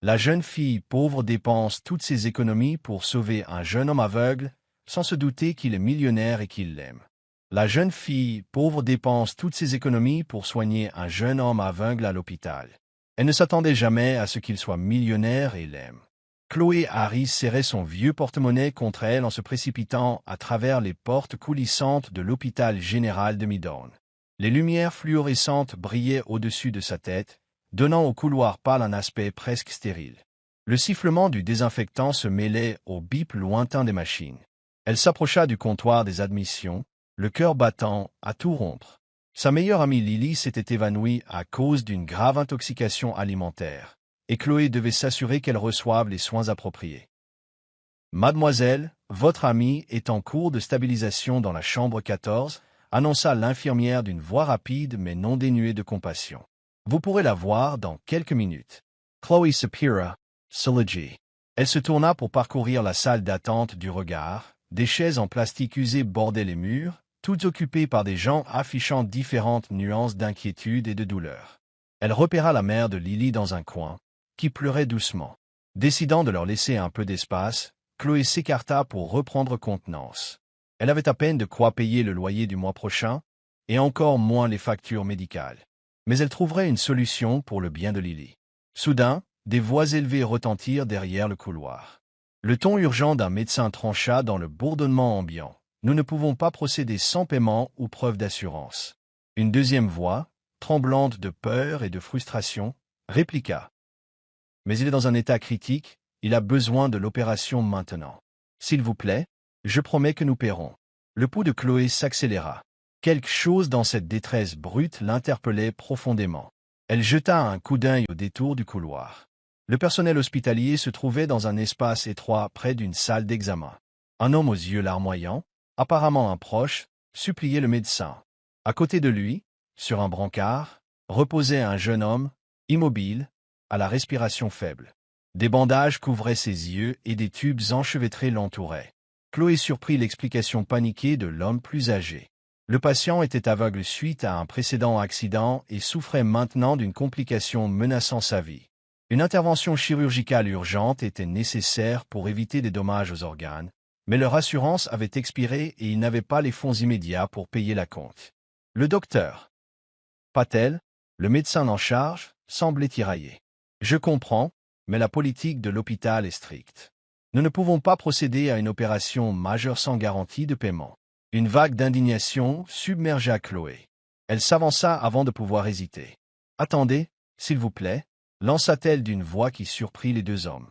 La jeune fille pauvre dépense toutes ses économies pour sauver un jeune homme aveugle, sans se douter qu'il est millionnaire et qu'il l'aime. La jeune fille pauvre dépense toutes ses économies pour soigner un jeune homme aveugle à l'hôpital. Elle ne s'attendait jamais à ce qu'il soit millionnaire et l'aime. Chloé Harris serrait son vieux porte-monnaie contre elle en se précipitant à travers les portes coulissantes de l'hôpital général de Midtown. Les lumières fluorescentes brillaient au-dessus de sa tête, donnant au couloir pâle un aspect presque stérile. Le sifflement du désinfectant se mêlait au bip lointain des machines. Elle s'approcha du comptoir des admissions, le cœur battant à tout rompre. Sa meilleure amie Lily s'était évanouie à cause d'une grave intoxication alimentaire, et Chloé devait s'assurer qu'elle reçoive les soins appropriés. Mademoiselle, votre amie est en cours de stabilisation dans la chambre 14, annonça l'infirmière d'une voix rapide mais non dénuée de compassion. Vous pourrez la voir dans quelques minutes. Chloé soupira, Syllogy. Elle se tourna pour parcourir la salle d'attente du regard. Des chaises en plastique usé bordaient les murs, toutes occupées par des gens affichant différentes nuances d'inquiétude et de douleur. Elle repéra la mère de Lily dans un coin, qui pleurait doucement. Décidant de leur laisser un peu d'espace, Chloé s'écarta pour reprendre contenance. Elle avait à peine de quoi payer le loyer du mois prochain, et encore moins les factures médicales. Mais elle trouverait une solution pour le bien de Lily. Soudain, des voix élevées retentirent derrière le couloir. Le ton urgent d'un médecin trancha dans le bourdonnement ambiant. Nous ne pouvons pas procéder sans paiement ou preuve d'assurance. Une deuxième voix, tremblante de peur et de frustration, répliqua. Mais il est dans un état critique, il a besoin de l'opération maintenant. S'il vous plaît, je promets que nous paierons. Le pouls de Chloé s'accéléra. Quelque chose dans cette détresse brute l'interpellait profondément. Elle jeta un coup d'œil au détour du couloir. Le personnel hospitalier se trouvait dans un espace étroit près d'une salle d'examen. Un homme aux yeux larmoyants, apparemment un proche, suppliait le médecin. À côté de lui, sur un brancard, reposait un jeune homme, immobile, à la respiration faible. Des bandages couvraient ses yeux et des tubes enchevêtrés l'entouraient. Chloé surprit l'explication paniquée de l'homme plus âgé. Le patient était aveugle suite à un précédent accident et souffrait maintenant d'une complication menaçant sa vie. Une intervention chirurgicale urgente était nécessaire pour éviter des dommages aux organes, mais leur assurance avait expiré et ils n'avaient pas les fonds immédiats pour payer la compte. Le docteur Patel, le médecin en charge, semblait tiraillé. « Je comprends, mais la politique de l'hôpital est stricte. Nous ne pouvons pas procéder à une opération majeure sans garantie de paiement. » Une vague d'indignation submergea Chloé. Elle s'avança avant de pouvoir hésiter. « Attendez, s'il vous plaît, » lança-t-elle d'une voix qui surprit les deux hommes.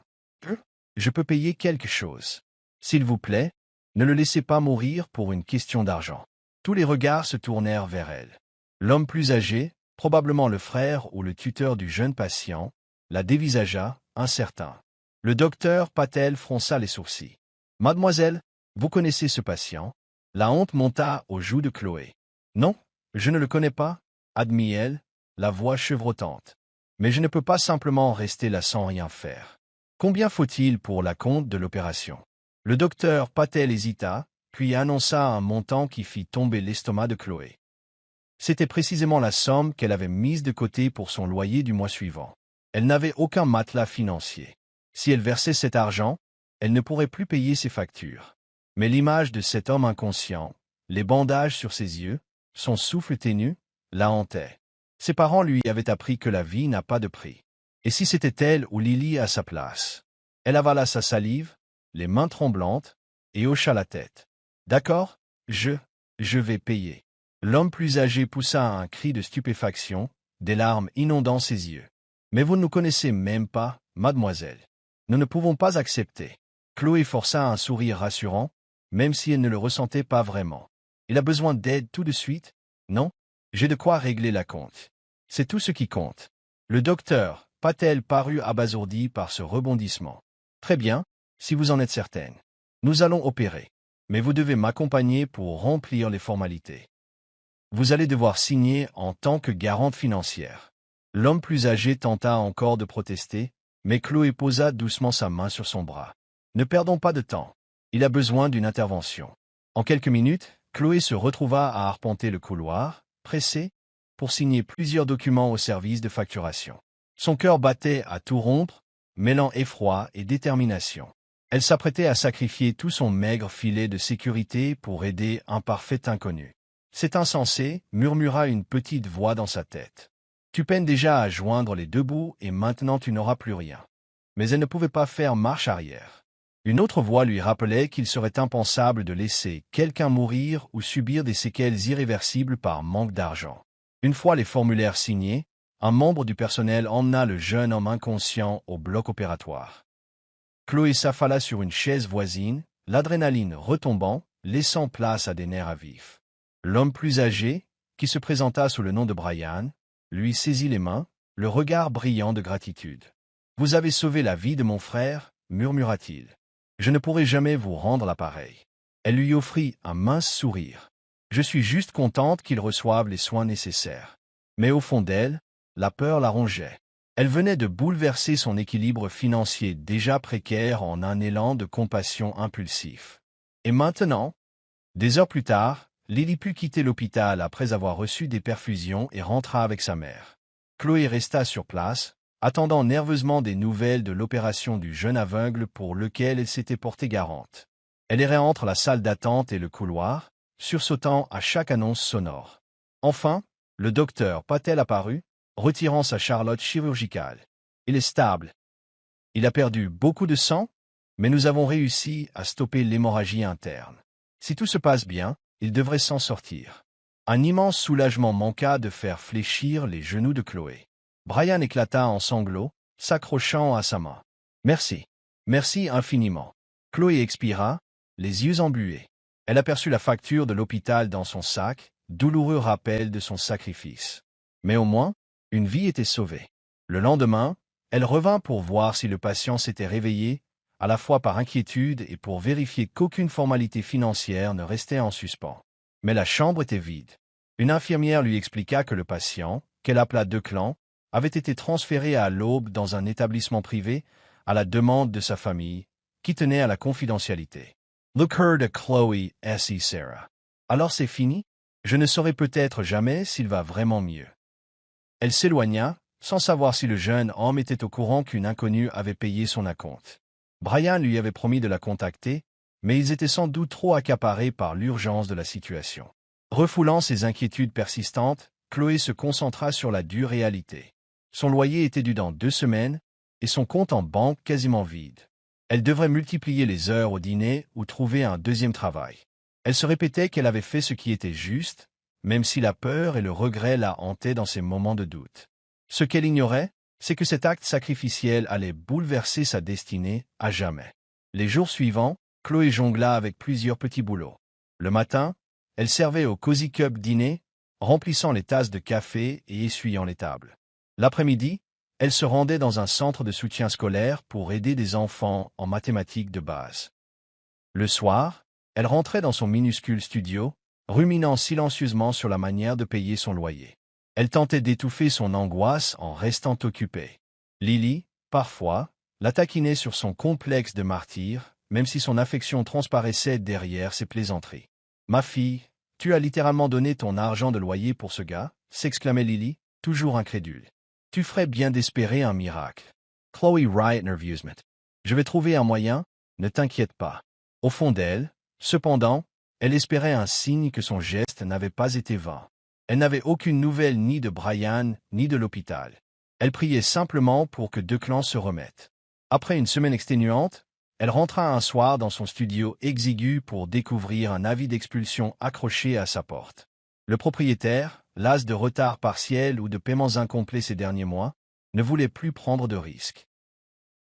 « Je peux payer quelque chose. S'il vous plaît, ne le laissez pas mourir pour une question d'argent. » Tous les regards se tournèrent vers elle. L'homme plus âgé, probablement le frère ou le tuteur du jeune patient, la dévisagea, incertain. Le docteur Patel fronça les sourcils. « Mademoiselle, vous connaissez ce patient ?» La honte monta aux joues de Chloé. « Non, je ne le connais pas, » admit-elle, la voix chevrotante. « Mais je ne peux pas simplement rester là sans rien faire. Combien faut-il pour la compte de l'opération ?» Le docteur Patel hésita, puis annonça un montant qui fit tomber l'estomac de Chloé. C'était précisément la somme qu'elle avait mise de côté pour son loyer du mois suivant. Elle n'avait aucun matelas financier. Si elle versait cet argent, elle ne pourrait plus payer ses factures. Mais l'image de cet homme inconscient, les bandages sur ses yeux, son souffle ténu, la hantait. Ses parents lui avaient appris que la vie n'a pas de prix. Et si c'était elle ou Lily à sa place? Elle avala sa salive, les mains tremblantes, et hocha la tête. « D'accord, je vais payer. » L'homme plus âgé poussa un cri de stupéfaction, des larmes inondant ses yeux. « Mais vous ne nous connaissez même pas, mademoiselle. Nous ne pouvons pas accepter. » Chloé força un sourire rassurant, même si elle ne le ressentait pas vraiment. « Il a besoin d'aide tout de suite? Non? J'ai de quoi régler la compte. C'est tout ce qui compte. » Le docteur Patel parut abasourdi par ce rebondissement. « Très bien, si vous en êtes certaine. Nous allons opérer. Mais vous devez m'accompagner pour remplir les formalités. Vous allez devoir signer en tant que garante financière. » L'homme plus âgé tenta encore de protester, mais Chloé posa doucement sa main sur son bras. « Ne perdons pas de temps. Il a besoin d'une intervention. » En quelques minutes, Chloé se retrouva à arpenter le couloir, pressée, pour signer plusieurs documents au service de facturation. Son cœur battait à tout rompre, mêlant effroi et détermination. Elle s'apprêtait à sacrifier tout son maigre filet de sécurité pour aider un parfait inconnu. « C'est insensé », murmura une petite voix dans sa tête. « Tu peines déjà à joindre les deux bouts et maintenant tu n'auras plus rien. » Mais elle ne pouvait pas faire marche arrière. Une autre voix lui rappelait qu'il serait impensable de laisser quelqu'un mourir ou subir des séquelles irréversibles par manque d'argent. Une fois les formulaires signés, un membre du personnel emmena le jeune homme inconscient au bloc opératoire. Chloé s'affala sur une chaise voisine, l'adrénaline retombant, laissant place à des nerfs à vif. L'homme plus âgé, qui se présenta sous le nom de Brian, lui saisit les mains, le regard brillant de gratitude. « Vous avez sauvé la vie de mon frère » murmura-t-il. « Je ne pourrai jamais vous rendre l'appareil. » Elle lui offrit un mince sourire. « Je suis juste contente qu'il reçoive les soins nécessaires. » Mais au fond d'elle, la peur la rongeait. Elle venait de bouleverser son équilibre financier déjà précaire en un élan de compassion impulsif. Et maintenant, des heures plus tard, Lily put quitter l'hôpital après avoir reçu des perfusions et rentra avec sa mère. Chloé resta sur place, attendant nerveusement des nouvelles de l'opération du jeune aveugle pour lequel elle s'était portée garante. Elle errait entre la salle d'attente et le couloir, sursautant à chaque annonce sonore. Enfin, le docteur Patel apparut, retirant sa charlotte chirurgicale. « Il est stable. Il a perdu beaucoup de sang, mais nous avons réussi à stopper l'hémorragie interne. Si tout se passe bien, il devrait s'en sortir. » Un immense soulagement manqua de faire fléchir les genoux de Chloé. Brian éclata en sanglots, s'accrochant à sa main. « Merci. Merci infiniment. » Chloé expira, les yeux embués. Elle aperçut la facture de l'hôpital dans son sac, douloureux rappel de son sacrifice. Mais au moins, une vie était sauvée. Le lendemain, elle revint pour voir si le patient s'était réveillé, à la fois par inquiétude et pour vérifier qu'aucune formalité financière ne restait en suspens. Mais la chambre était vide. Une infirmière lui expliqua que le patient, qu'elle appela Declan, avait été transféré à l'aube dans un établissement privé, à la demande de sa famille, qui tenait à la confidentialité. Le cœur de Chloé et Sarah. « Alors c'est fini? Je ne saurai peut-être jamais s'il va vraiment mieux. » Elle s'éloigna, sans savoir si le jeune homme était au courant qu'une inconnue avait payé son acompte. Brian lui avait promis de la contacter, mais ils étaient sans doute trop accaparés par l'urgence de la situation. Refoulant ses inquiétudes persistantes, Chloé se concentra sur la dure réalité. Son loyer était dû dans 2 semaines, et son compte en banque quasiment vide. Elle devrait multiplier les heures au dîner ou trouver un deuxième travail. Elle se répétait qu'elle avait fait ce qui était juste, même si la peur et le regret la hantaient dans ses moments de doute. Ce qu'elle ignorait, c'est que cet acte sacrificiel allait bouleverser sa destinée à jamais. Les jours suivants, Chloé jongla avec plusieurs petits boulots. Le matin, elle servait au Cozy Cup dîner, remplissant les tasses de café et essuyant les tables. L'après-midi, elle se rendait dans un centre de soutien scolaire pour aider des enfants en mathématiques de base. Le soir, elle rentrait dans son minuscule studio, ruminant silencieusement sur la manière de payer son loyer. Elle tentait d'étouffer son angoisse en restant occupée. Lily, parfois, la taquinait sur son complexe de martyr, même si son affection transparaissait derrière ses plaisanteries. « Ma fille, tu as littéralement donné ton argent de loyer pour ce gars ?» s'exclamait Lily, toujours incrédule. « Tu ferais bien d'espérer un miracle. » Chloé riait nerveusement. « Je vais trouver un moyen, ne t'inquiète pas. » Au fond d'elle, cependant, elle espérait un signe que son geste n'avait pas été vain. Elle n'avait aucune nouvelle ni de Brian, ni de l'hôpital. Elle priait simplement pour que Declan se remette. Après une semaine exténuante, elle rentra un soir dans son studio exigu pour découvrir un avis d'expulsion accroché à sa porte. Le propriétaire, las de retards partiels ou de paiements incomplets ces derniers mois, ne voulait plus prendre de risques.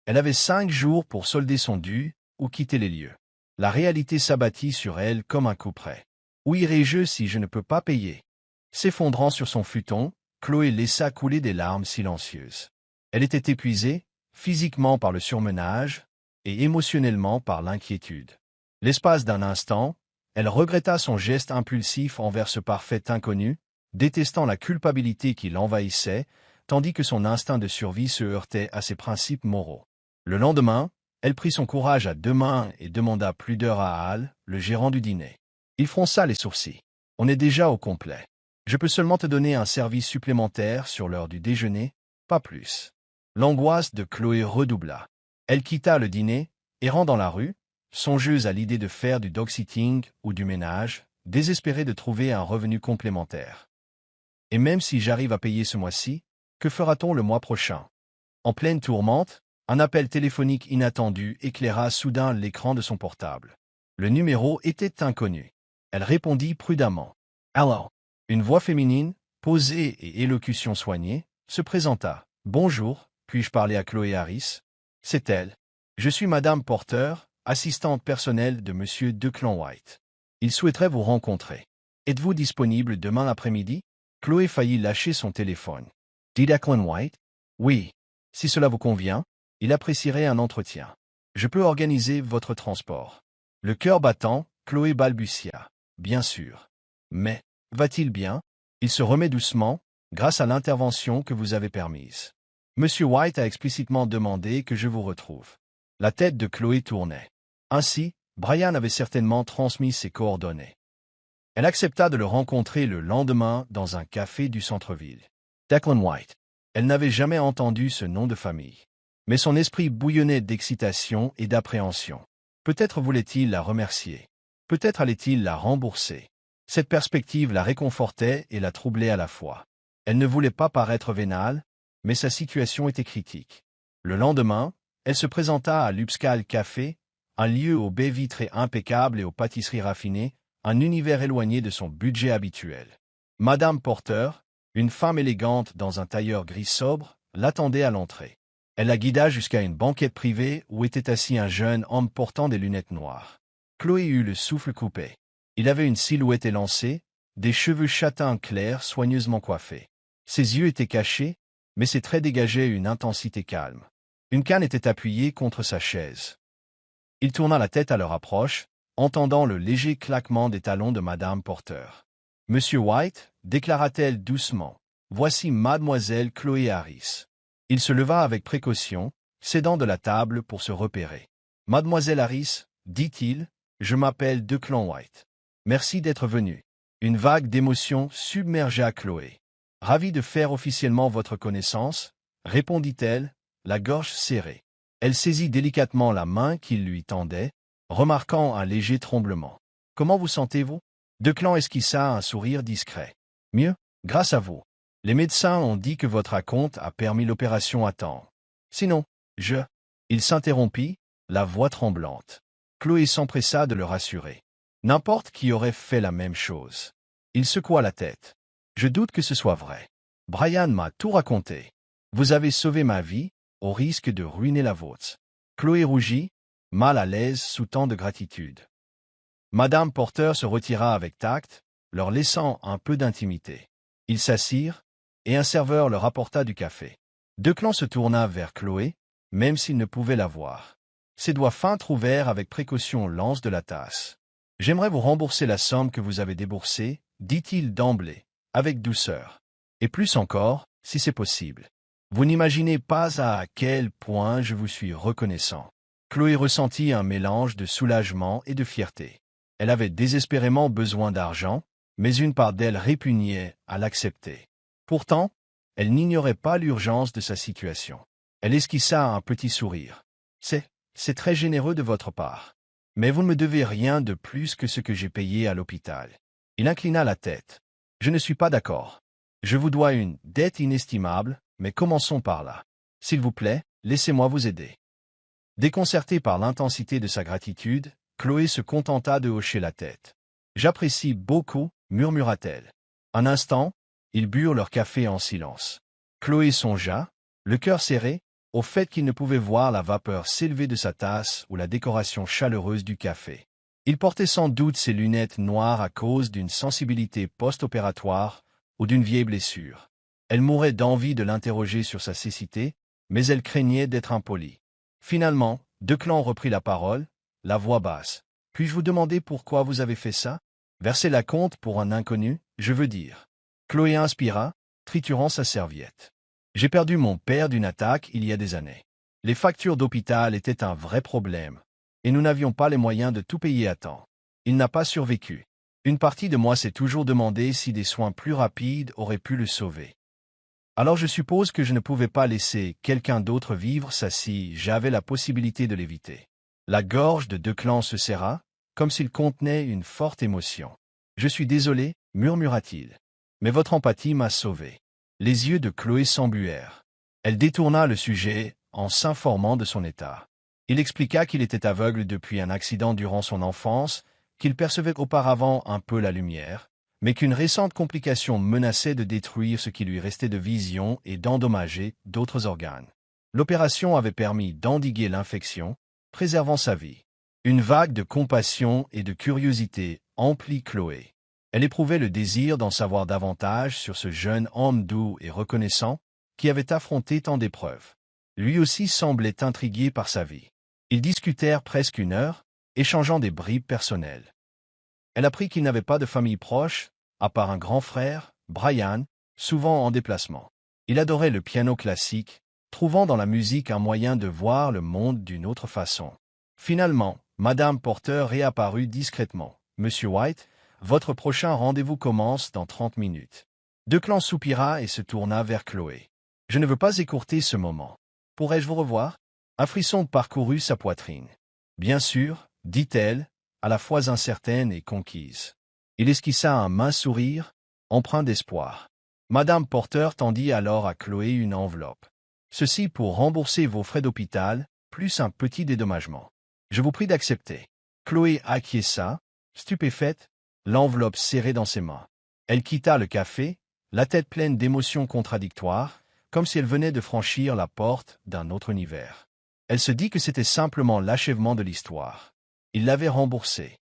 Elle avait 5 jours pour solder son dû ou quitter les lieux. La réalité s'abattit sur elle comme un couperet. Où irai-je si je ne peux pas payer? S'effondrant sur son futon, Chloé laissa couler des larmes silencieuses. Elle était épuisée, physiquement par le surmenage, et émotionnellement par l'inquiétude. L'espace d'un instant, elle regretta son geste impulsif envers ce parfait inconnu, détestant la culpabilité qui l'envahissait, tandis que son instinct de survie se heurtait à ses principes moraux. Le lendemain, elle prit son courage à 2 mains et demanda plus d'heures à Hal, le gérant du dîner. Il fronça les sourcils. « On est déjà au complet. Je peux seulement te donner un service supplémentaire sur l'heure du déjeuner, pas plus. » L'angoisse de Chloé redoubla. Elle quitta le dîner, errant dans la rue, songeuse à l'idée de faire du dog-sitting ou du ménage, désespérée de trouver un revenu complémentaire. Et même si j'arrive à payer ce mois-ci, que fera-t-on le mois prochain? En pleine tourmente, un appel téléphonique inattendu éclaira soudain l'écran de son portable. Le numéro était inconnu. Elle répondit prudemment. « Allô ?» Une voix féminine, posée et élocution soignée, se présenta. « Bonjour, puis-je parler à Chloé Harris ?» C'est elle. « Je suis Madame Porter, assistante personnelle de Monsieur Declan White. Il souhaiterait vous rencontrer. Êtes-vous disponible demain après-midi ?» Chloé faillit lâcher son téléphone. « Dit Declan White ?»« Oui. Si cela vous convient, il apprécierait un entretien. Je peux organiser votre transport. » Le cœur battant, Chloé balbutia. « Bien sûr. Mais, va-t-il bien? Il se remet doucement, grâce à l'intervention que vous avez permise. Monsieur White a explicitement demandé que je vous retrouve. » La tête de Chloé tournait. Ainsi, Brian avait certainement transmis ses coordonnées. Elle accepta de le rencontrer le lendemain dans un café du centre-ville. Declan White. Elle n'avait jamais entendu ce nom de famille. Mais son esprit bouillonnait d'excitation et d'appréhension. Peut-être voulait-il la remercier. Peut-être allait-il la rembourser. Cette perspective la réconfortait et la troublait à la fois. Elle ne voulait pas paraître vénale, mais sa situation était critique. Le lendemain, elle se présenta à l'Upscale Café, un lieu aux baies vitrées impeccables et aux pâtisseries raffinées, un univers éloigné de son budget habituel. Madame Porter, une femme élégante dans un tailleur gris sobre, l'attendait à l'entrée. Elle la guida jusqu'à une banquette privée où était assis un jeune homme portant des lunettes noires. Chloé eut le souffle coupé. Il avait une silhouette élancée, des cheveux châtains clairs soigneusement coiffés. Ses yeux étaient cachés, mais ses traits dégageaient une intensité calme. Une canne était appuyée contre sa chaise. Il tourna la tête à leur approche, entendant le léger claquement des talons de Madame Porter. « Monsieur White, déclara-t-elle doucement, voici Mademoiselle Chloé Harris. » Il se leva avec précaution, s'aidant de la table pour se repérer. « Mademoiselle Harris, dit-il, je m'appelle Declan White. Merci d'être venu. » Une vague d'émotion submergea Chloé. « Ravie de faire officiellement votre connaissance, » répondit-elle, la gorge serrée. Elle saisit délicatement la main qu'il lui tendait, remarquant un léger tremblement. « Comment vous sentez-vous » Declan esquissa un sourire discret. « Mieux, grâce à vous. Les médecins ont dit que votre acompte a permis l'opération à temps. Sinon, je... » Il s'interrompit, la voix tremblante. Chloé s'empressa de le rassurer. N'importe qui aurait fait la même chose. Il secoua la tête. « Je doute que ce soit vrai. Brian m'a tout raconté. Vous avez sauvé ma vie, au risque de ruiner la vôtre. » Chloé rougit, mal à l'aise sous tant de gratitude. Madame Porter se retira avec tact, leur laissant un peu d'intimité. Ils s'assirent, et un serveur leur apporta du café. Declan se tourna vers Chloé, même s'il ne pouvait la voir. Ses doigts fins trouvèrent avec précaution l'anse de la tasse. « J'aimerais vous rembourser la somme que vous avez déboursée, » dit-il d'emblée, avec douceur. « Et plus encore, si c'est possible. Vous n'imaginez pas à quel point je vous suis reconnaissant. » Chloé ressentit un mélange de soulagement et de fierté. Elle avait désespérément besoin d'argent, mais une part d'elle répugnait à l'accepter. Pourtant, elle n'ignorait pas l'urgence de sa situation. Elle esquissa un petit sourire. « C'est très généreux de votre part. Mais vous ne me devez rien de plus que ce que j'ai payé à l'hôpital. » Il inclina la tête. « Je ne suis pas d'accord. Je vous dois une dette inestimable, mais commençons par là. S'il vous plaît, laissez-moi vous aider. » Déconcertée par l'intensité de sa gratitude, Chloé se contenta de hocher la tête. « J'apprécie beaucoup, » murmura-t-elle. Un instant, ils burent leur café en silence. Chloé songea, le cœur serré, au fait qu'il ne pouvait voir la vapeur s'élever de sa tasse ou la décoration chaleureuse du café. Il portait sans doute ses lunettes noires à cause d'une sensibilité post-opératoire ou d'une vieille blessure. Elle mourait d'envie de l'interroger sur sa cécité, mais elle craignait d'être impolie. Finalement, Declan reprit la parole, la voix basse. « Puis-je vous demander pourquoi vous avez fait ça? Verser la compte pour un inconnu, je veux dire. » Chloé inspira, triturant sa serviette. « J'ai perdu mon père d'une attaque il y a des années. Les factures d'hôpital étaient un vrai problème, et nous n'avions pas les moyens de tout payer à temps. Il n'a pas survécu. Une partie de moi s'est toujours demandé si des soins plus rapides auraient pu le sauver. Alors je suppose que je ne pouvais pas laisser quelqu'un d'autre vivre ça si j'avais la possibilité de l'éviter. La gorge de Declan se serra, comme s'il contenait une forte émotion. Je suis désolé, murmura-t-il. Mais votre empathie m'a sauvé. Les yeux de Chloé s'embuèrent. Elle détourna le sujet en s'informant de son état. Il expliqua qu'il était aveugle depuis un accident durant son enfance, qu'il percevait auparavant un peu la lumière, mais qu'une récente complication menaçait de détruire ce qui lui restait de vision et d'endommager d'autres organes. L'opération avait permis d'endiguer l'infection, préservant sa vie. Une vague de compassion et de curiosité emplit Chloé. Elle éprouvait le désir d'en savoir davantage sur ce jeune homme doux et reconnaissant qui avait affronté tant d'épreuves. Lui aussi semblait intrigué par sa vie. Ils discutèrent presque une heure, échangeant des bribes personnelles. Elle apprit qu'il n'avait pas de famille proche, à part un grand frère, Brian, souvent en déplacement. Il adorait le piano classique, trouvant dans la musique un moyen de voir le monde d'une autre façon. Finalement, Madame Porter réapparut discrètement. « Monsieur White, votre prochain rendez-vous commence dans 30 minutes. » Declan soupira et se tourna vers Chloé. « Je ne veux pas écourter ce moment. Pourrais-je vous revoir ?» Un frisson parcourut sa poitrine. « Bien sûr, » dit-elle, à la fois incertaine et conquise. Il esquissa un mince sourire, empreint d'espoir. Madame Porter tendit alors à Chloé une enveloppe. « Ceci pour rembourser vos frais d'hôpital, plus un petit dédommagement. Je vous prie d'accepter. » Chloé acquiesça, stupéfaite, l'enveloppe serrée dans ses mains. Elle quitta le café, la tête pleine d'émotions contradictoires, comme si elle venait de franchir la porte d'un autre univers. Elle se dit que c'était simplement l'achèvement de l'histoire. Il l'avait remboursé.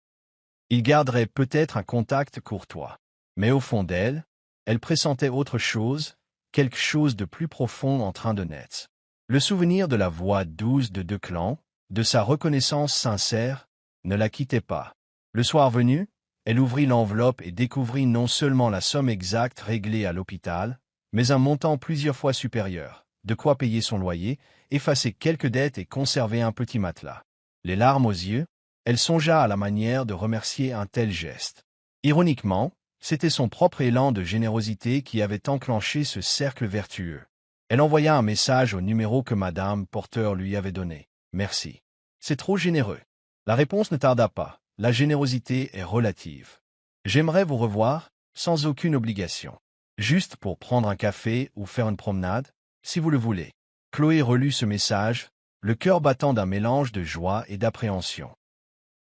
Il garderait peut-être un contact courtois. Mais au fond d'elle, elle pressentait autre chose, quelque chose de plus profond en train de naître. Le souvenir de la voix douce de Declan, de sa reconnaissance sincère, ne la quittait pas. Le soir venu, elle ouvrit l'enveloppe et découvrit non seulement la somme exacte réglée à l'hôpital, mais un montant plusieurs fois supérieur, de quoi payer son loyer, effacer quelques dettes et conserver un petit matelas. Les larmes aux yeux, elle songea à la manière de remercier un tel geste. Ironiquement, c'était son propre élan de générosité qui avait enclenché ce cercle vertueux. Elle envoya un message au numéro que Madame Porter lui avait donné. « Merci. C'est trop généreux. » La réponse ne tarda pas. La générosité est relative. J'aimerais vous revoir, sans aucune obligation. Juste pour prendre un café ou faire une promenade, si vous le voulez. Chloé relut ce message, le cœur battant d'un mélange de joie et d'appréhension.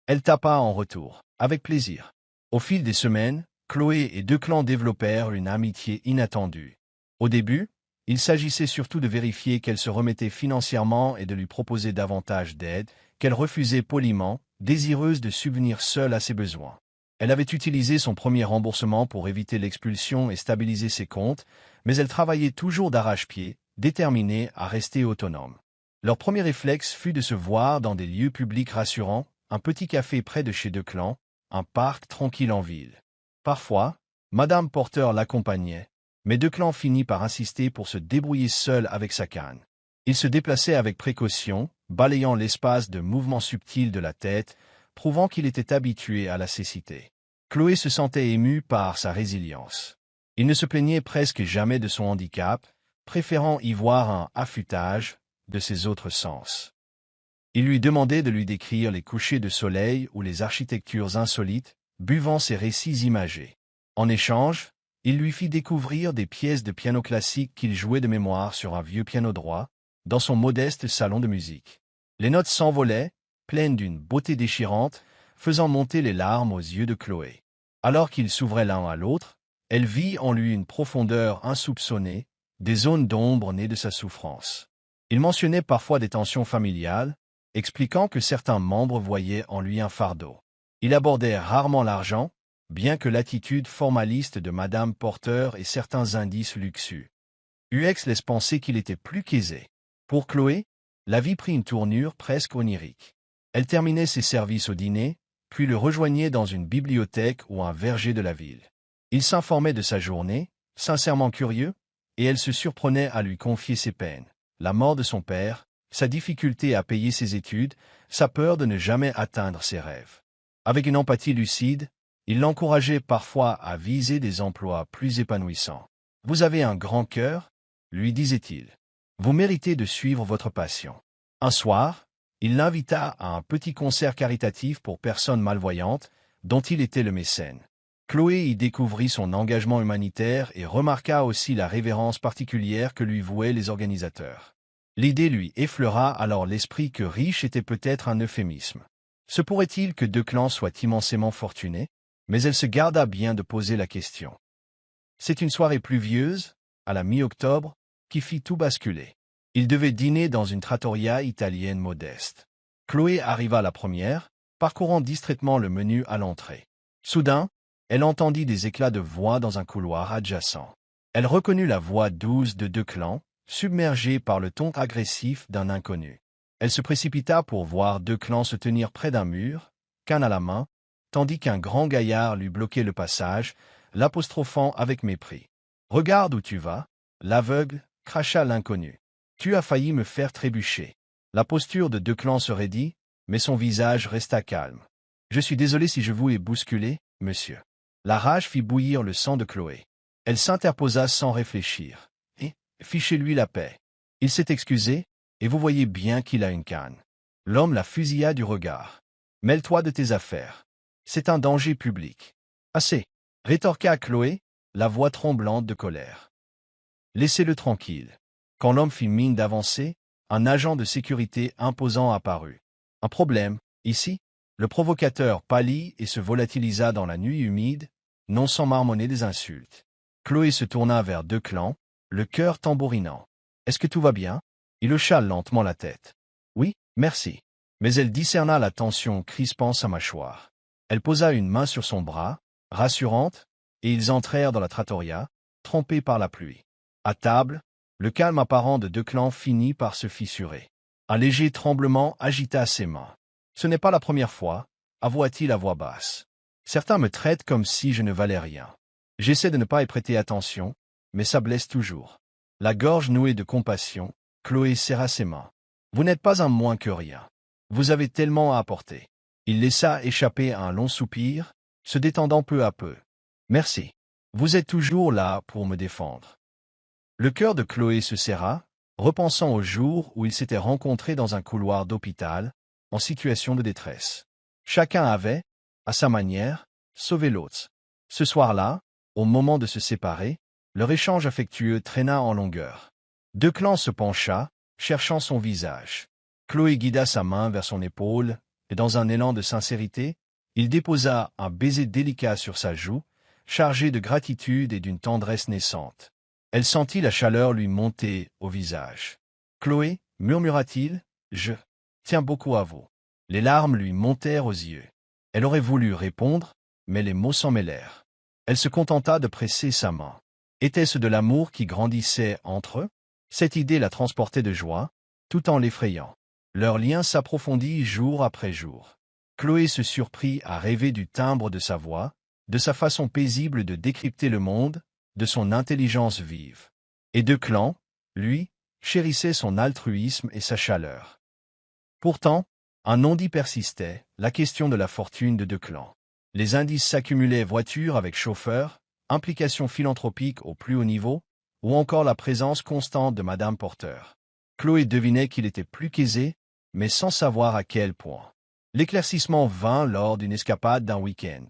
Elle tapa en retour, avec plaisir. Au fil des semaines, Chloé et Declan développèrent une amitié inattendue. Au début, il s'agissait surtout de vérifier qu'elle se remettait financièrement et de lui proposer davantage d'aide, qu'elle refusait poliment, désireuse de subvenir seule à ses besoins. Elle avait utilisé son premier remboursement pour éviter l'expulsion et stabiliser ses comptes, mais elle travaillait toujours d'arrache-pied, déterminée à rester autonome. Leur premier réflexe fut de se voir dans des lieux publics rassurants, un petit café près de chez Declan, un parc tranquille en ville. Parfois, Madame Porter l'accompagnait, mais Declan finit par insister pour se débrouiller seul avec sa canne. Il se déplaçait avec précaution, balayant l'espace de mouvements subtils de la tête, prouvant qu'il était habitué à la cécité. Chloé se sentait émue par sa résilience. Il ne se plaignait presque jamais de son handicap, préférant y voir un affûtage de ses autres sens. Il lui demandait de lui décrire les couchers de soleil ou les architectures insolites, buvant ses récits imagés. En échange, il lui fit découvrir des pièces de piano classique qu'il jouait de mémoire sur un vieux piano droit, dans son modeste salon de musique. Les notes s'envolaient, pleines d'une beauté déchirante, faisant monter les larmes aux yeux de Chloé. Alors qu'ils s'ouvraient l'un à l'autre, elle vit en lui une profondeur insoupçonnée, des zones d'ombre nées de sa souffrance. Il mentionnait parfois des tensions familiales, expliquant que certains membres voyaient en lui un fardeau. Il abordait rarement l'argent, bien que l'attitude formaliste de Madame Porter ait certains indices luxueux. UX laisse penser qu'il était plus qu'aisé. Pour Chloé, la vie prit une tournure presque onirique. Elle terminait ses services au dîner, puis le rejoignait dans une bibliothèque ou un verger de la ville. Il s'informait de sa journée, sincèrement curieux, et elle se surprenait à lui confier ses peines, la mort de son père, sa difficulté à payer ses études, sa peur de ne jamais atteindre ses rêves. Avec une empathie lucide, il l'encourageait parfois à viser des emplois plus épanouissants. « Vous avez un grand cœur, lui disait-il. Vous méritez de suivre votre passion. Un soir, il l'invita à un petit concert caritatif pour personnes malvoyantes, dont il était le mécène. Chloé y découvrit son engagement humanitaire et remarqua aussi la révérence particulière que lui vouaient les organisateurs. L'idée lui effleura alors l'esprit que riche était peut-être un euphémisme. Se pourrait-il que Declan soit immensément fortuné? Mais elle se garda bien de poser la question. C'est une soirée pluvieuse, à la mi-octobre, qui fit tout basculer. Il devait dîner dans une trattoria italienne modeste. Chloé arriva la première, parcourant distraitement le menu à l'entrée. Soudain, elle entendit des éclats de voix dans un couloir adjacent. Elle reconnut la voix douce de Declan, submergée par le ton agressif d'un inconnu. Elle se précipita pour voir Declan se tenir près d'un mur, canne à la main, tandis qu'un grand gaillard lui bloquait le passage, l'apostrophant avec mépris. « Regarde où tu vas, l'aveugle !» cracha l'inconnu. « Tu as failli me faire trébucher. » La posture de Declan se raidit, mais son visage resta calme. « Je suis désolé si je vous ai bousculé, monsieur. » La rage fit bouillir le sang de Chloé. Elle s'interposa sans réfléchir. « Et fichez-lui la paix. Il s'est excusé, et vous voyez bien qu'il a une canne. » L'homme la fusilla du regard. « Mêle-toi de tes affaires. C'est un danger public. »« Assez !» rétorqua Chloé, la voix tremblante de colère. « Laissez-le tranquille. » Quand l'homme fit mine d'avancer, un agent de sécurité imposant apparut. « Un problème, ici ?» Le provocateur pâlit et se volatilisa dans la nuit humide, non sans marmonner des insultes. Chloé se tourna vers Declan, le cœur tambourinant. « Est-ce que tout va bien ?» Il hocha lentement la tête. « Oui, merci. » Mais elle discerna la tension crispant sa mâchoire. Elle posa une main sur son bras, rassurante, et ils entrèrent dans la trattoria, trempés par la pluie. À table, le calme apparent de Declan finit par se fissurer. Un léger tremblement agita ses mains. « Ce n'est pas la première fois, avoua-t-il à voix basse. Certains me traitent comme si je ne valais rien. J'essaie de ne pas y prêter attention, mais ça blesse toujours. » La gorge nouée de compassion, Chloé serra ses mains. « Vous n'êtes pas un moins que rien. Vous avez tellement à apporter. » Il laissa échapper un long soupir, se détendant peu à peu. « Merci. Vous êtes toujours là pour me défendre. » Le cœur de Chloé se serra, repensant au jour où ils s'étaient rencontrés dans un couloir d'hôpital, en situation de détresse. Chacun avait, à sa manière, sauvé l'autre. Ce soir-là, au moment de se séparer, leur échange affectueux traîna en longueur. Declan se pencha, cherchant son visage. Chloé guida sa main vers son épaule, et dans un élan de sincérité, il déposa un baiser délicat sur sa joue, chargé de gratitude et d'une tendresse naissante. Elle sentit la chaleur lui monter au visage. « Chloé, murmura-t-il, je tiens beaucoup à vous. » Les larmes lui montèrent aux yeux. Elle aurait voulu répondre, mais les mots s'en mêlèrent. Elle se contenta de presser sa main. Était-ce de l'amour qui grandissait entre eux? Cette idée la transportait de joie, tout en l'effrayant. Leur lien s'approfondit jour après jour. Chloé se surprit à rêver du timbre de sa voix, de sa façon paisible de décrypter le monde, de son intelligence vive. Et Declan, lui, chérissait son altruisme et sa chaleur. Pourtant, un non-dit persistait, la question de la fortune de Declan. Les indices s'accumulaient: voiture avec chauffeur, implication philanthropique au plus haut niveau, ou encore la présence constante de Madame Porter. Chloé devinait qu'il était plus qu'aisé, mais sans savoir à quel point. L'éclaircissement vint lors d'une escapade d'un week-end.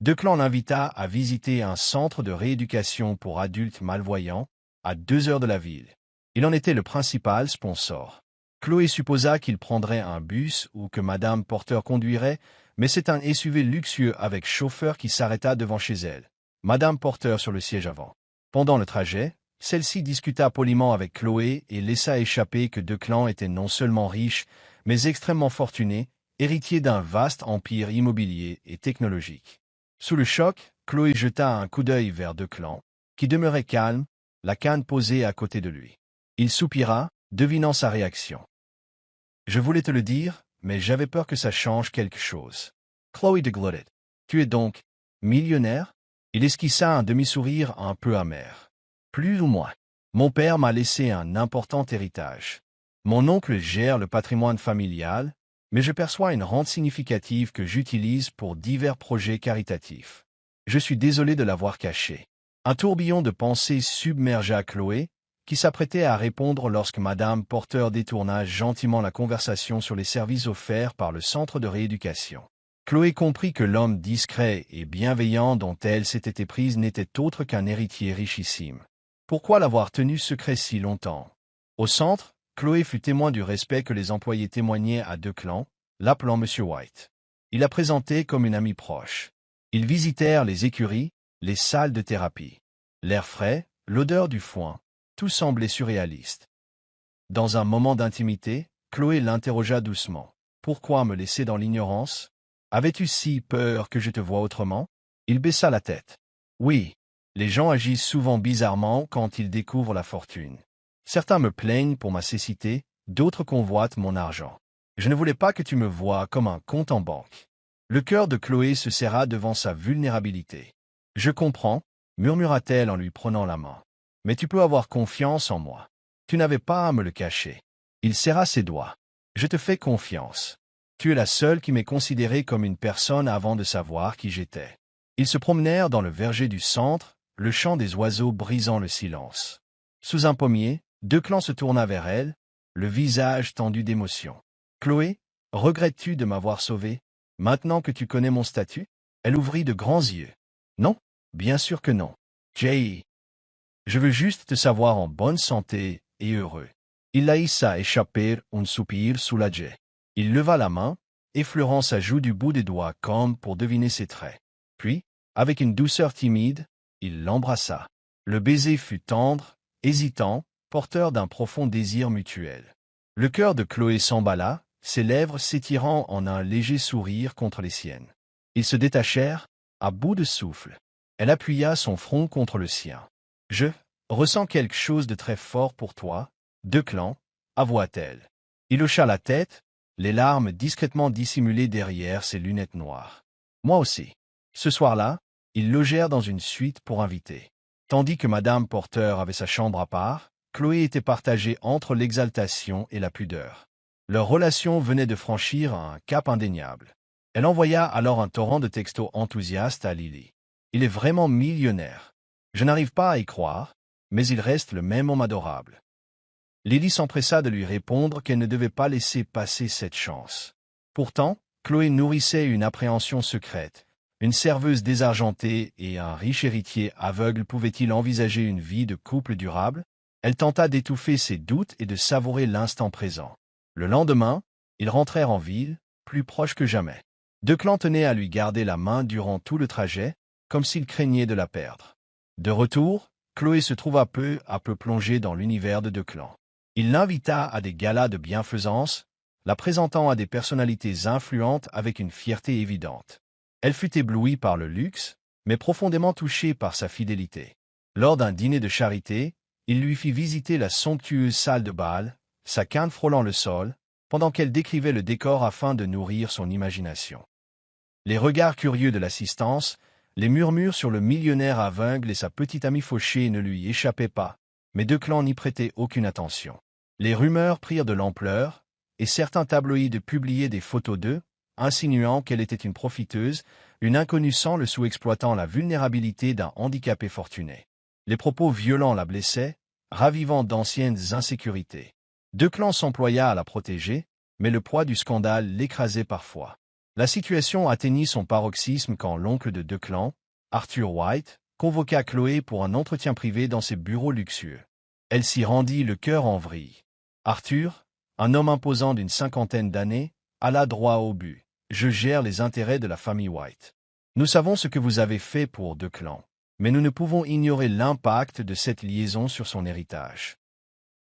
Declan l'invita à visiter un centre de rééducation pour adultes malvoyants, à 2 heures de la ville. Il en était le principal sponsor. Chloé supposa qu'il prendrait un bus ou que Madame Porter conduirait, mais c'est un SUV luxueux avec chauffeur qui s'arrêta devant chez elle. Madame Porter sur le siège avant. Pendant le trajet, celle-ci discuta poliment avec Chloé et laissa échapper que Declan était non seulement riche, mais extrêmement fortuné, héritier d'un vaste empire immobilier et technologique. Sous le choc, Chloé jeta un coup d'œil vers Declan, qui demeurait calme, la canne posée à côté de lui. Il soupira, devinant sa réaction. « Je voulais te le dire, mais j'avais peur que ça change quelque chose. » Chloé déglottait. « Tu es donc millionnaire ?» Il esquissa un demi-sourire un peu amer. « Plus ou moins. Mon père m'a laissé un important héritage. Mon oncle gère le patrimoine familial, mais je perçois une rente significative que j'utilise pour divers projets caritatifs. Je suis désolé de l'avoir caché. » Un tourbillon de pensées submergea Chloé, qui s'apprêtait à répondre lorsque Madame Porter détourna gentiment la conversation sur les services offerts par le centre de rééducation. Chloé comprit que l'homme discret et bienveillant dont elle s'était éprise n'était autre qu'un héritier richissime. Pourquoi l'avoir tenu secret si longtemps? Au centre, Chloé fut témoin du respect que les employés témoignaient à Declan, l'appelant Monsieur White. Il la présentait comme une amie proche. Ils visitèrent les écuries, les salles de thérapie. L'air frais, l'odeur du foin, tout semblait surréaliste. Dans un moment d'intimité, Chloé l'interrogea doucement. « Pourquoi me laisser dans l'ignorance? Avais-tu si peur que je te voie autrement ?» Il baissa la tête. « Oui, les gens agissent souvent bizarrement quand ils découvrent la fortune. Certains me plaignent pour ma cécité, d'autres convoitent mon argent. Je ne voulais pas que tu me voies comme un compte en banque. » Le cœur de Chloé se serra devant sa vulnérabilité. « Je comprends, » murmura-t-elle en lui prenant la main. « Mais tu peux avoir confiance en moi. Tu n'avais pas à me le cacher. » Il serra ses doigts. « Je te fais confiance. Tu es la seule qui m'ait considéré comme une personne avant de savoir qui j'étais. » Ils se promenèrent dans le verger du centre, le chant des oiseaux brisant le silence. Sous un pommier, Declan se tourna vers elle, le visage tendu d'émotion. « Chloé, regrettes-tu de m'avoir sauvée, maintenant que tu connais mon statut ?» Elle ouvrit de grands yeux. « Non, bien sûr que non. Jay. Je veux juste te savoir en bonne santé et heureux. » Il laissa échapper un soupir soulagé. Il leva la main, effleurant sa joue du bout des doigts comme pour deviner ses traits. Puis, avec une douceur timide, il l'embrassa. Le baiser fut tendre, hésitant, porteur d'un profond désir mutuel. Le cœur de Chloé s'emballa, ses lèvres s'étirant en un léger sourire contre les siennes. Ils se détachèrent, à bout de souffle. Elle appuya son front contre le sien. « Je ressens quelque chose de très fort pour toi, Declan, avoua-t-elle. Il hocha la tête, les larmes discrètement dissimulées derrière ses lunettes noires. « Moi aussi. » Ce soir-là, ils logèrent dans une suite pour invités. Tandis que Madame Porter avait sa chambre à part, Chloé était partagée entre l'exaltation et la pudeur. Leur relation venait de franchir un cap indéniable. Elle envoya alors un torrent de textos enthousiastes à Lily. « Il est vraiment millionnaire. Je n'arrive pas à y croire, mais il reste le même homme adorable. » Lily s'empressa de lui répondre qu'elle ne devait pas laisser passer cette chance. Pourtant, Chloé nourrissait une appréhension secrète. Une serveuse désargentée et un riche héritier aveugle pouvaient-ils envisager une vie de couple durable? Elle tenta d'étouffer ses doutes et de savourer l'instant présent. Le lendemain, ils rentrèrent en ville, plus proches que jamais. Declan tenait à lui garder la main durant tout le trajet, comme s'il craignait de la perdre. De retour, Chloé se trouva peu à peu plongée dans l'univers de Declan. Il l'invita à des galas de bienfaisance, la présentant à des personnalités influentes avec une fierté évidente. Elle fut éblouie par le luxe, mais profondément touchée par sa fidélité. Lors d'un dîner de charité, il lui fit visiter la somptueuse salle de bal, sa canne frôlant le sol, pendant qu'elle décrivait le décor afin de nourrir son imagination. Les regards curieux de l'assistance, les murmures sur le millionnaire aveugle et sa petite amie fauchée ne lui échappaient pas, mais Declan n'y prêtait aucune attention. Les rumeurs prirent de l'ampleur, et certains tabloïds publiaient des photos d'eux, insinuant qu'elle était une profiteuse, une inconnue sans le sous-exploitant la vulnérabilité d'un handicapé fortuné. Les propos violents la blessaient, ravivant d'anciennes insécurités. Declan s'employa à la protéger, mais le poids du scandale l'écrasait parfois. La situation atteignit son paroxysme quand l'oncle de Declan, Arthur White, convoqua Chloé pour un entretien privé dans ses bureaux luxueux. Elle s'y rendit le cœur en vrille. Arthur, un homme imposant d'une cinquantaine d'années, alla droit au but. « Je gère les intérêts de la famille White. Nous savons ce que vous avez fait pour Declan, mais nous ne pouvons ignorer l'impact de cette liaison sur son héritage.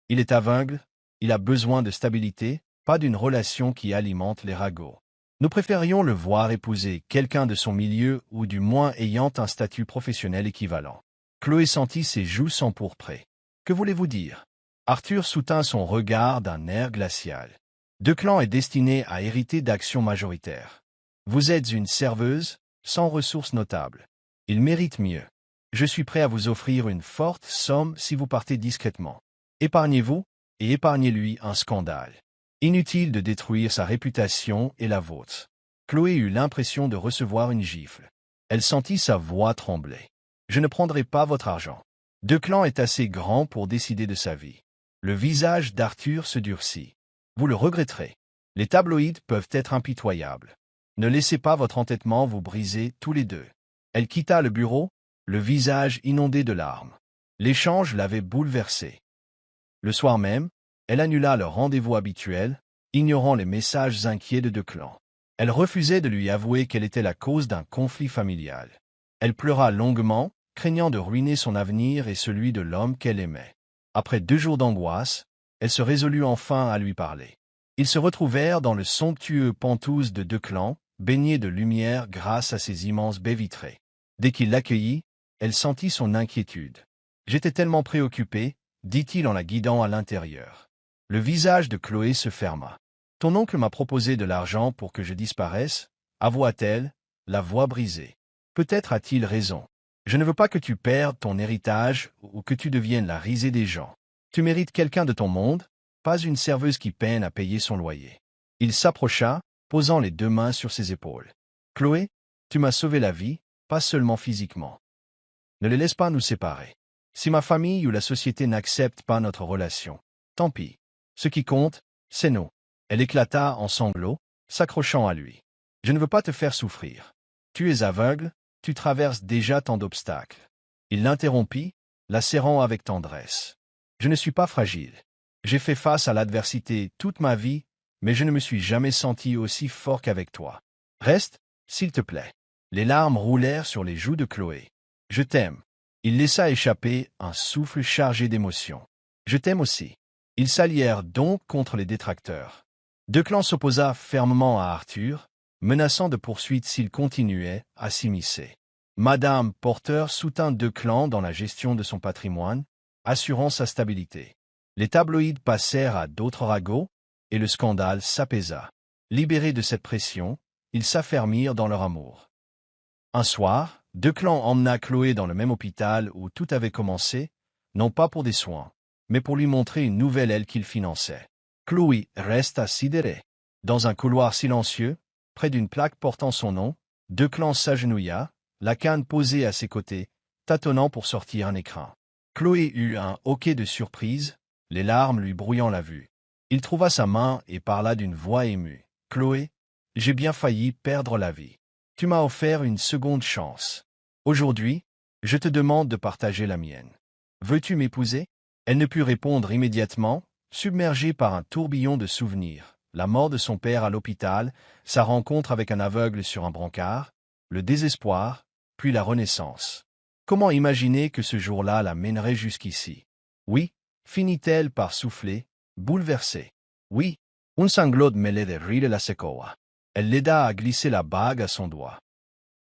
Il est aveugle, il a besoin de stabilité, pas d'une relation qui alimente les ragots. Nous préférions le voir épouser quelqu'un de son milieu ou du moins ayant un statut professionnel équivalent. » Chloé sentit ses joues s'empourprer. « Que voulez-vous dire ?» Arthur soutint son regard d'un air glacial. « Declan est destiné à hériter d'actions majoritaires. Vous êtes une serveuse, sans ressources notables. Il mérite mieux. Je suis prêt à vous offrir une forte somme si vous partez discrètement. Épargnez-vous, et épargnez-lui un scandale. Inutile de détruire sa réputation et la vôtre. » Chloé eut l'impression de recevoir une gifle. Elle sentit sa voix trembler. « Je ne prendrai pas votre argent. Declan est assez grand pour décider de sa vie. Le visage d'Arthur se durcit. Vous le regretterez. Les tabloïds peuvent être impitoyables. Ne laissez pas votre entêtement vous briser tous les deux. Elle quitta le bureau, le visage inondé de larmes. L'échange l'avait bouleversée. Le soir même, elle annula leur rendez-vous habituel, ignorant les messages inquiets de Declan. Elle refusait de lui avouer qu'elle était la cause d'un conflit familial. Elle pleura longuement, craignant de ruiner son avenir et celui de l'homme qu'elle aimait. Après 2 jours d'angoisse, elle se résolut enfin à lui parler. Ils se retrouvèrent dans le somptueux penthouse de Declan, baigné de lumière grâce à ses immenses baies vitrées. Dès qu'il l'accueillit, elle sentit son inquiétude. « J'étais tellement préoccupé, dit-il en la guidant à l'intérieur. Le visage de Chloé se ferma. « Ton oncle m'a proposé de l'argent pour que je disparaisse, avoua-t-elle, la voix brisée. Peut-être a-t-il raison. Je ne veux pas que tu perdes ton héritage ou que tu deviennes la risée des gens. Tu mérites quelqu'un de ton monde, pas une serveuse qui peine à payer son loyer. » Il s'approcha, posant les 2 mains sur ses épaules. « Chloé, tu m'as sauvé la vie, pas seulement physiquement. Ne les laisse pas nous séparer. Si ma famille ou la société n'acceptent pas notre relation, tant pis. Ce qui compte, c'est nous. » Elle éclata en sanglots, s'accrochant à lui. « Je ne veux pas te faire souffrir. Tu es aveugle, tu traverses déjà tant d'obstacles. » Il l'interrompit, la serrant avec tendresse. « Je ne suis pas fragile. J'ai fait face à l'adversité toute ma vie, mais je ne me suis jamais senti aussi fort qu'avec toi. Reste, s'il te plaît. » Les larmes roulèrent sur les joues de Chloé. « Je t'aime. » Il laissa échapper un souffle chargé d'émotion. « Je t'aime aussi. » Ils s'allièrent donc contre les détracteurs. Declan s'opposa fermement à Arthur, menaçant de poursuites s'il continuait à s'immiscer. Madame Porter soutint Declan dans la gestion de son patrimoine, assurant sa stabilité. Les tabloïds passèrent à d'autres ragots, et le scandale s'apaisa. Libérés de cette pression, ils s'affermirent dans leur amour. Un soir, Declan emmena Chloé dans le même hôpital où tout avait commencé, non pas pour des soins, mais pour lui montrer une nouvelle aile qu'il finançait. Chloé resta sidérée. Dans un couloir silencieux, près d'une plaque portant son nom, Declan s'agenouilla, la canne posée à ses côtés, tâtonnant pour sortir un écrin. Chloé eut un hoquet de surprise, les larmes lui brouillant la vue. Il trouva sa main et parla d'une voix émue. « Chloé, j'ai bien failli perdre la vie. Tu m'as offert une seconde chance. Aujourd'hui, je te demande de partager la mienne. Veux-tu m'épouser ?» Elle ne put répondre immédiatement, submergée par un tourbillon de souvenirs. La mort de son père à l'hôpital, sa rencontre avec un aveugle sur un brancard, le désespoir, puis la renaissance. Comment imaginer que ce jour-là la mènerait jusqu'ici? Oui, finit-elle par souffler, bouleversée. Oui, un sanglot mêlé de rire la secouait. Elle l'aida à glisser la bague à son doigt.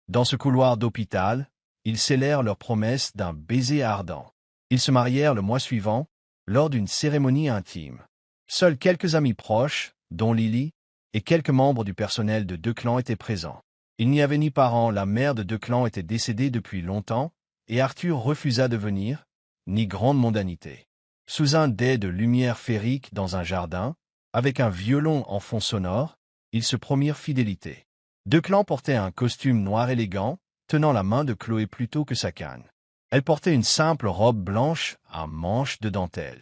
Dans ce couloir d'hôpital, ils scellèrent leur promesse d'un baiser ardent. Ils se marièrent le mois suivant, lors d'une cérémonie intime. Seuls quelques amis proches, dont Lily, et quelques membres du personnel de Declan étaient présents. Il n'y avait ni parents, la mère de Declan était décédée depuis longtemps, et Arthur refusa de venir, ni grande mondanité. Sous un dais de lumière féerique dans un jardin, avec un violon en fond sonore, ils se promirent fidélité. Declan portait un costume noir élégant, tenant la main de Chloé plutôt que sa canne. Elle portait une simple robe blanche à manches de dentelle.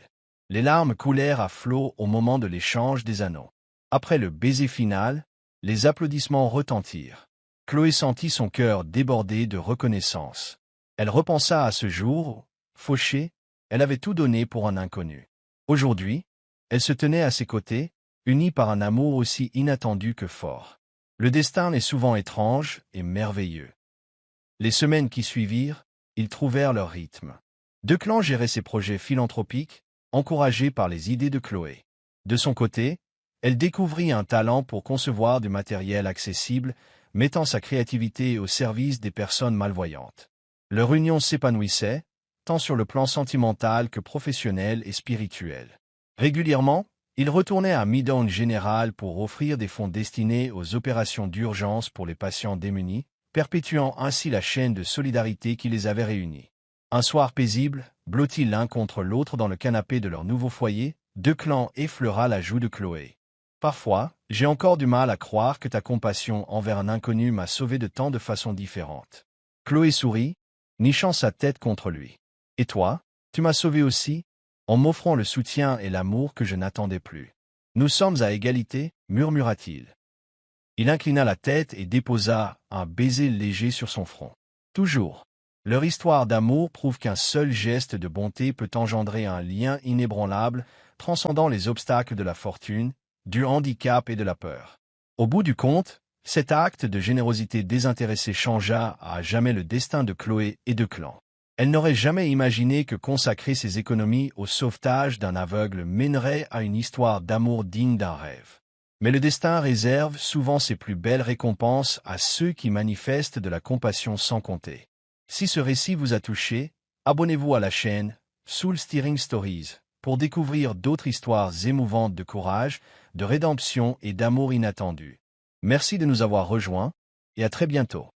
Les larmes coulèrent à flots au moment de l'échange des anneaux. Après le baiser final, les applaudissements retentirent. Chloé sentit son cœur déborder de reconnaissance. Elle repensa à ce jour où, fauchée, elle avait tout donné pour un inconnu. Aujourd'hui, elle se tenait à ses côtés, unie par un amour aussi inattendu que fort. Le destin est souvent étrange et merveilleux. Les semaines qui suivirent, ils trouvèrent leur rythme. Declan gérait ses projets philanthropiques, encouragé par les idées de Chloé. De son côté, elle découvrit un talent pour concevoir du matériel accessible, mettant sa créativité au service des personnes malvoyantes. Leur union s'épanouissait, tant sur le plan sentimental que professionnel et spirituel. Régulièrement, ils retournaient à Midtown General pour offrir des fonds destinés aux opérations d'urgence pour les patients démunis, perpétuant ainsi la chaîne de solidarité qui les avait réunis. Un soir paisible, blottis l'un contre l'autre dans le canapé de leur nouveau foyer, Declan effleura la joue de Chloé. « Parfois, j'ai encore du mal à croire que ta compassion envers un inconnu m'a sauvé de tant de façons différentes. » Chloé sourit, nichant sa tête contre lui. Et toi, tu m'as sauvé aussi, en m'offrant le soutien et l'amour que je n'attendais plus. Nous sommes à égalité, murmura-t-il. Il inclina la tête et déposa un baiser léger sur son front. Toujours. Leur histoire d'amour prouve qu'un seul geste de bonté peut engendrer un lien inébranlable, transcendant les obstacles de la fortune, du handicap et de la peur. Au bout du compte, cet acte de générosité désintéressée changea à jamais le destin de Chloé et de Clan. Elle n'aurait jamais imaginé que consacrer ses économies au sauvetage d'un aveugle mènerait à une histoire d'amour digne d'un rêve. Mais le destin réserve souvent ses plus belles récompenses à ceux qui manifestent de la compassion sans compter. Si ce récit vous a touché, abonnez-vous à la chaîne Soul Steering Stories pour découvrir d'autres histoires émouvantes de courage, de rédemption et d'amour inattendu. Merci de nous avoir rejoints et à très bientôt.